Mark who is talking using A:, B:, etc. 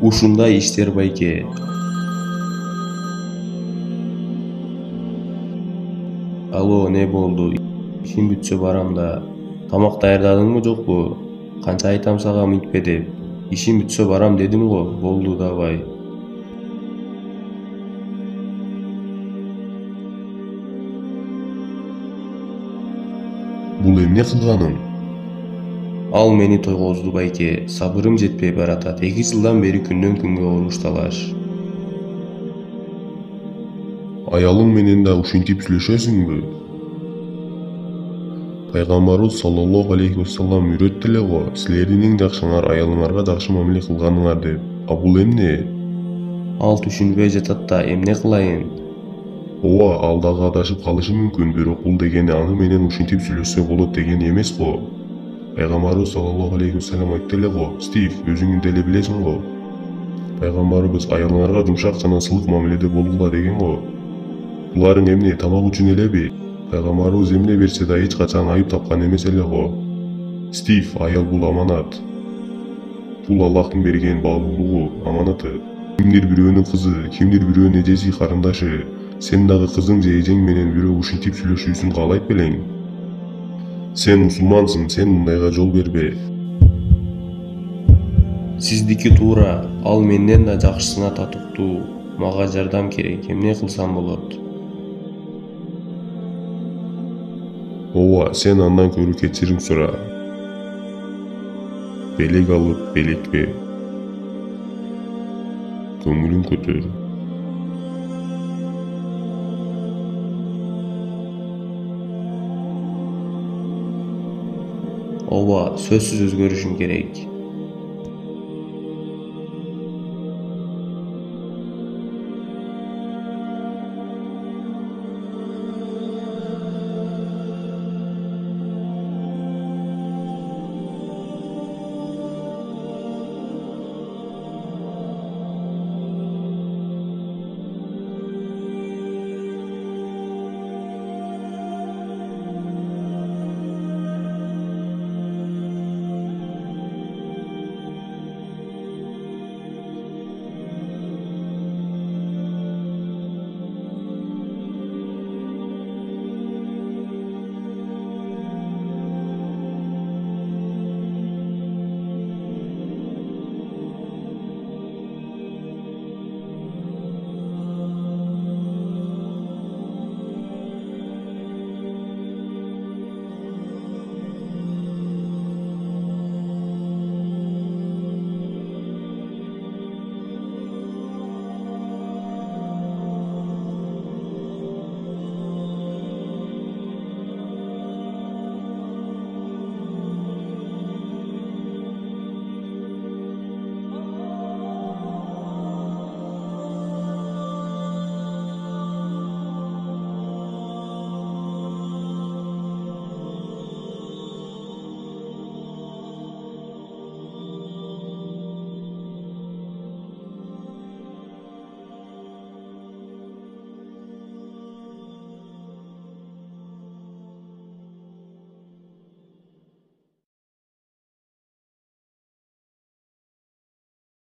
A: Ушундай иштер байке. Алло, не болду? Ишим бүтсө барам да. Тамак даярдадыңбы жокпу? Канча айтам сага минтпе деп. Ишим бүтсө барам дедим го. Болду давай.
B: Бул эмне кылганың?
A: Ал мени тойгозду байке. Сабырым жетпей баратат. 2 жылдан бери күндөн күнгө оруш талаш.
B: Аялың менен да ушинтип сүйлөшөсүңбү? Пайгамбарыбыз саллаллаху алейхи вассалам үйрөттү эле го, силердин эң жакшыңар аялыңарга жакшы мамиле кылганыңар деп. А бул эмне?
A: Ал түшүнбөй жатат да эмне кылайын?
B: Ооба, ал дагы адашып калышы мүмкүн, бирок бул дегени аны менен ушинтип сүйлөшсө болот дегени эмес го. Пайгамбарыбыз саллаллаху алейхи вассалам айтты эле го, Стив, өзүң деле билесиң го. Пайгамбарыбыз аялыңарга жумшак жана сылык мамиледе болгула деген го. Буларың эмне, тамак үчүн элеби? Пайгамбарыбыз эмне берсе да эч качан айып тапкан эмес эле го. Стив, аял бул аманат. Бул Аллахтын берген баалуулугу, аманаты. Кимдир бирөөнүн кызы, кимдир бирөөнүн эжеси, карындашы. Сен дагы кызың же эжең менен бирөө ушинтип сүйлөшүүсүн каалайт белең. Сен мусулмансың, сен мындайга жол бербе.
A: Сиздики туура. Ал менден да жакшысына татыктуу. Мага жардам керек. Эмне кылсам болот?
B: Ооба, сен андан көрө кечирим сура. Белек алып, белекпе. Көңүлүн көтөр.
A: Ооба, сөзсүз өзгөрүшүм керек.